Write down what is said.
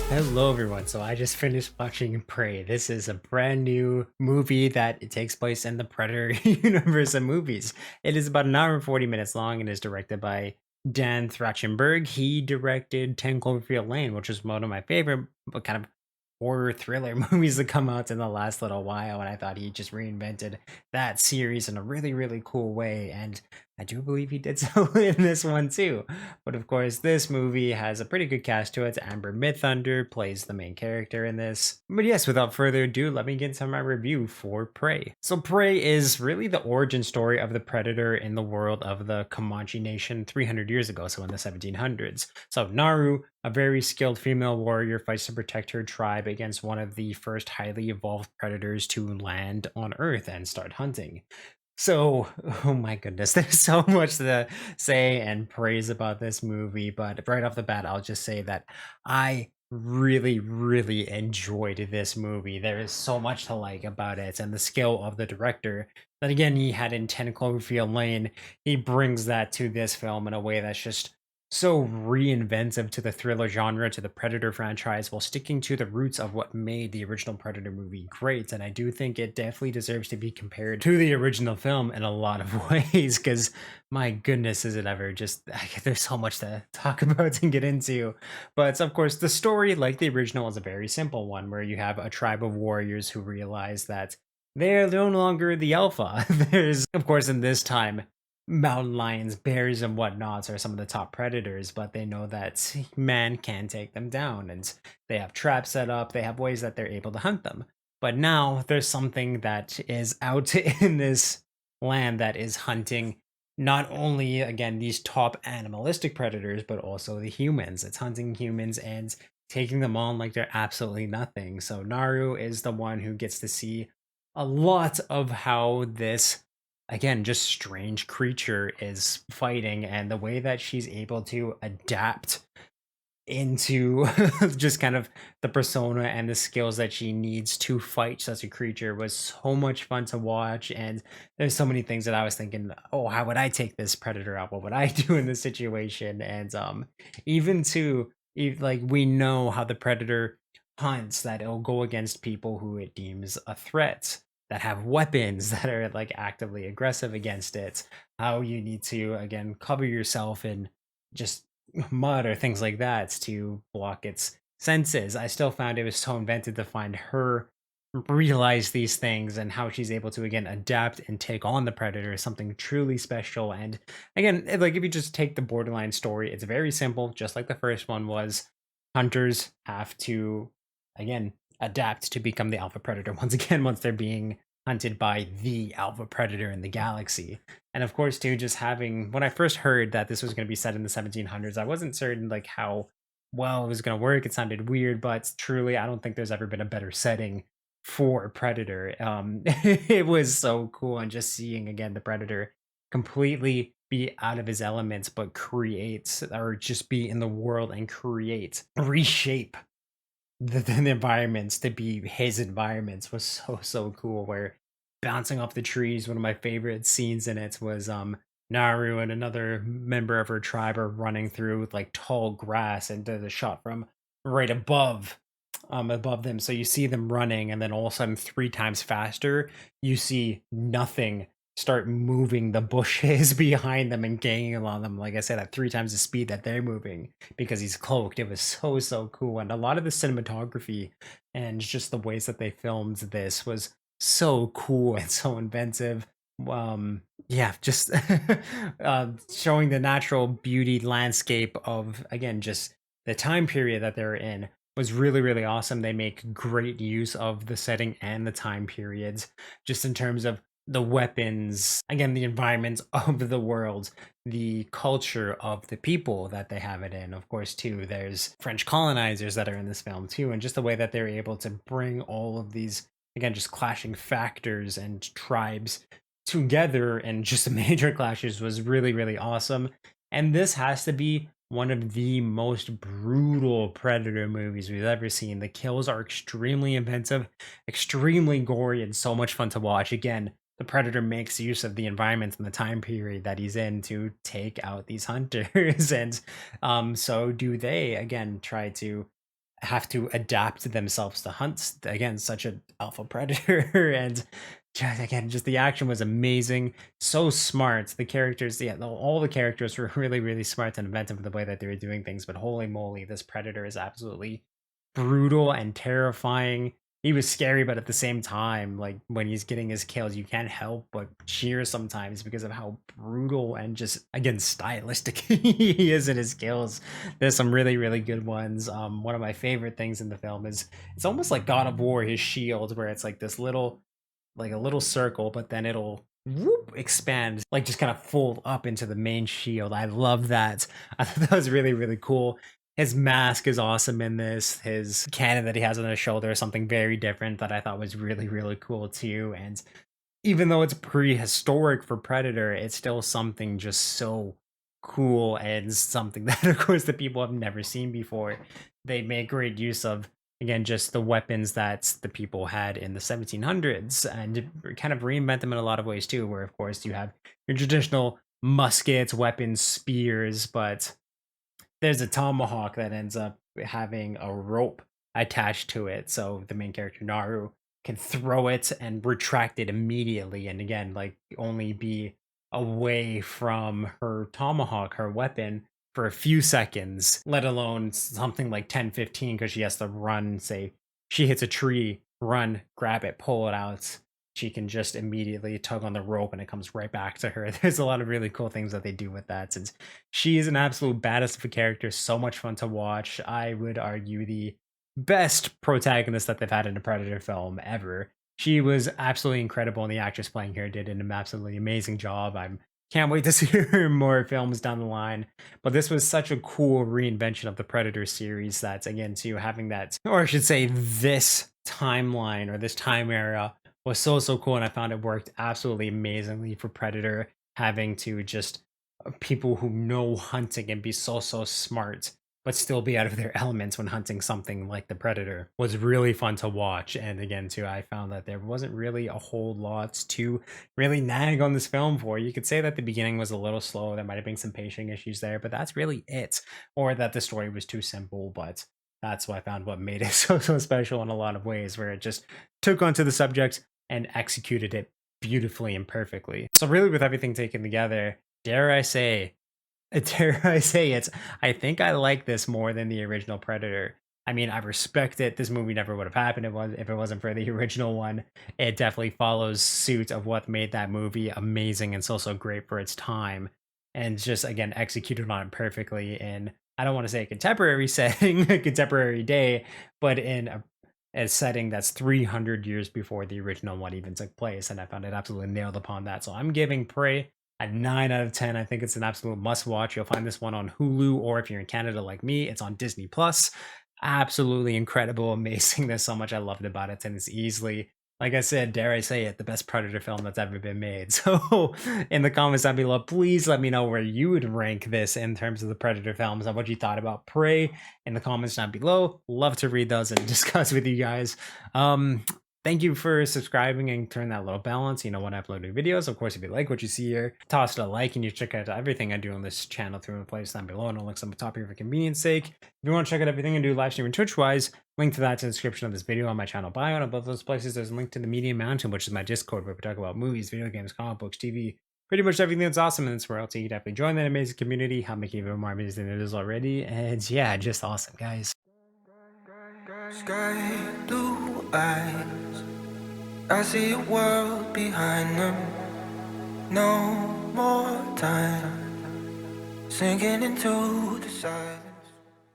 Hello everyone. So I just finished watching Prey. This is a brand new movie that it takes place in the Predator universe of movies. It is about an hour and 40 minutes long and is directed by Dan Trachtenberg. He directed 10 Cloverfield Lane, which is one of my favorite but kind of horror thriller movies that come out in the last little while, and I thought he just reinvented that series in a really, really cool way. And I do believe he did so in this one too. But of course, this movie has a pretty good cast to it. Amber Midthunder plays the main character in this. But yes, without further ado, let me get into my review for Prey. So Prey is really the origin story of the Predator in the world of the Comanche Nation 300 years ago, so in the 1700s. So Naru, a very skilled female warrior, fights to protect her tribe against one of the first highly evolved predators to land on Earth and start hunting. So, oh my goodness, there's so much to say and praise about this movie, but right off the bat, I'll just say that I really, really enjoyed this movie. There is so much to like about it, and the skill of the director that again he had in 10 Cloverfield Lane, he brings that to this film in a way that's just so reinventive to the thriller genre, to the Predator franchise, while sticking to the roots of what made the original Predator movie great. And I do think it definitely deserves to be compared to the original film in a lot of ways, because my goodness, is it ever just there's so much to talk about and get into. But of course, the story, like the original, is a very simple one where you have a tribe of warriors who realize that they're no longer the alpha. There's, of course, in this time, mountain lions, bears, and whatnots are some of the top predators, but they know that man can take them down, and they have traps set up, they have ways that they're able to hunt them. But now there's something that is out in this land that is hunting not only, again, these top animalistic predators, but also the humans. It's hunting humans and taking them on like they're absolutely nothing. So Naru is the one who gets to see a lot of how this, again, just strange creature is fighting, and the way that she's able to adapt into just kind of the persona and the skills that she needs to fight such a creature was so much fun to watch. And there's so many things that I was thinking, oh, how would I take this predator out? What would I do in this situation? And even to like, we know how the predator hunts, that it'll go against people who it deems a threat, that have weapons, that are like actively aggressive against it, how you need to again cover yourself in just mud or things like that to block its senses. I still found it was so inventive to find her realize these things, and how she's able to again adapt and take on the predator is something truly special. And again, like if you just take the Borderline story, it's very simple, just like the first one was. Hunters have to again adapt to become the alpha predator once again, once they're being hunted by the alpha predator in the galaxy. And of course, too, just having, when I first heard that this was going to be set in the 1700s, I wasn't certain like how well it was going to work. It sounded weird, but truly, I don't think there's ever been a better setting for Predator. It was so cool, and just seeing again the Predator completely be out of his elements, but create, or just be in the world and create, reshape the environments to be his environments was so cool. Where bouncing off the trees, one of my favorite scenes in it was Naru and another member of her tribe are running through with like tall grass, and there's a shot from right above them, so you see them running, and then all of a sudden 3 times faster you see nothing start moving the bushes behind them and ganging on them, like I said, at 3 times the speed that they're moving, because he's cloaked. It was so cool, and a lot of the cinematography and just the ways that they filmed this was so cool and so inventive. Yeah, just showing the natural beauty landscape of, again, just the time period that they're in was really, really awesome. They make great use of the setting and the time periods, just in terms of the weapons, again, the environments of the world, the culture of the people that they have it in. Of course, too, there's French colonizers that are in this film too, and just the way that they're able to bring all of these, again, just clashing factors and tribes together, and just the major clashes was really, really awesome. And this has to be one of the most brutal Predator movies we've ever seen. The kills are extremely inventive, extremely gory, and so much fun to watch. Again, the predator makes use of the environment and the time period that he's in to take out these hunters. And so do they again try to have to adapt themselves to hunt against such an alpha predator. And again, just the action was amazing, so smart. The characters, yeah, all the characters were really, really smart and inventive in the way that they were doing things. But holy moly, this predator is absolutely brutal and terrifying. He was scary, but at the same time, like when he's getting his kills, you can't help but cheer sometimes because of how brutal and just again stylistic he is in his kills. There's some really, really good ones. One of my favorite things in the film is it's almost like God of War, his shield, where it's like this little, like a little circle, but then it'll whoop, expand, like just kind of fold up into the main shield. I love that. I thought that was really, really cool. His mask is awesome in this. His cannon that he has on his shoulder is something very different that I thought was really, really cool too. And even though it's prehistoric for Predator, it's still something just so cool and something that, of course, the people have never seen before. They make great use of, again, just the weapons that the people had in the 1700s and kind of reinvent them in a lot of ways too, where, of course, you have your traditional muskets, weapons, spears, but there's a tomahawk that ends up having a rope attached to it. So the main character, Naru, can throw it and retract it immediately. And again, like only be away from her tomahawk, her weapon, for a few seconds, let alone something like 10, 15, because she has to run, say, she hits a tree, run, grab it, pull it out. She can just immediately tug on the rope and it comes right back to her. There's a lot of really cool things that they do with that. Since she is an absolute badass of a character, so much fun to watch. I would argue the best protagonist that they've had in a Predator film ever. She was absolutely incredible, and the actress playing her did an absolutely amazing job. I'm can't wait to see her in more films down the line. But this was such a cool reinvention of the Predator series that's, again, to having that, or I should say, this timeline or this time era was so, so cool. And I found it worked absolutely amazingly for Predator, having to just people who know hunting and be so, so smart but still be out of their elements when hunting something like the predator was really fun to watch. And again, too, I found that there wasn't really a whole lot to really nag on this film for. You could say that the beginning was a little slow, there might have been some pacing issues there, but that's really it. Or that the story was too simple, but that's what I found what made it so, so special in a lot of ways, where it just took onto the subject and executed it beautifully and perfectly. So really, with everything taken together, dare I say, it's I think I like this more than the original Predator. I mean, I respect it. This movie never would have happened if it wasn't for the original one. It definitely follows suit of what made that movie amazing and so, so great for its time. And just, again, executed on it perfectly in, I don't want to say a contemporary setting, a contemporary day, but in a setting that's 300 years before the original one even took place. And I found it absolutely nailed upon that. So I'm giving Prey a 9 out of 10. I think it's an absolute must watch. You'll find this one on Hulu, or if you're in Canada like me, it's on Disney Plus. Absolutely incredible, amazing. There's so much I loved about it, and it's easily, like I said, dare I say it, the best Predator film that's ever been made. So in the comments down below, please let me know where you would rank this in terms of the Predator films and what you thought about Prey in the comments down below. Love to read those and discuss with you guys. Thank you for subscribing and turn that little bell on so you know when I upload new videos. Of course, if you like what you see here, toss it a like, and you check out everything I do on this channel through the playlist down below, and I'll link on the top here for convenience sake. If you want to check out everything I do live stream and Twitch-wise, link to that in the description of this video on my channel bio, and above those places, there's a link to the Media Mountain, which is my Discord, where we talk about movies, video games, comic books, TV, pretty much everything that's awesome in this world. So you can definitely join that amazing community, help make it even more amazing than it is already, and yeah, just awesome, guys. Sky blue eyes, I see a world behind them. No more time sinking into the side.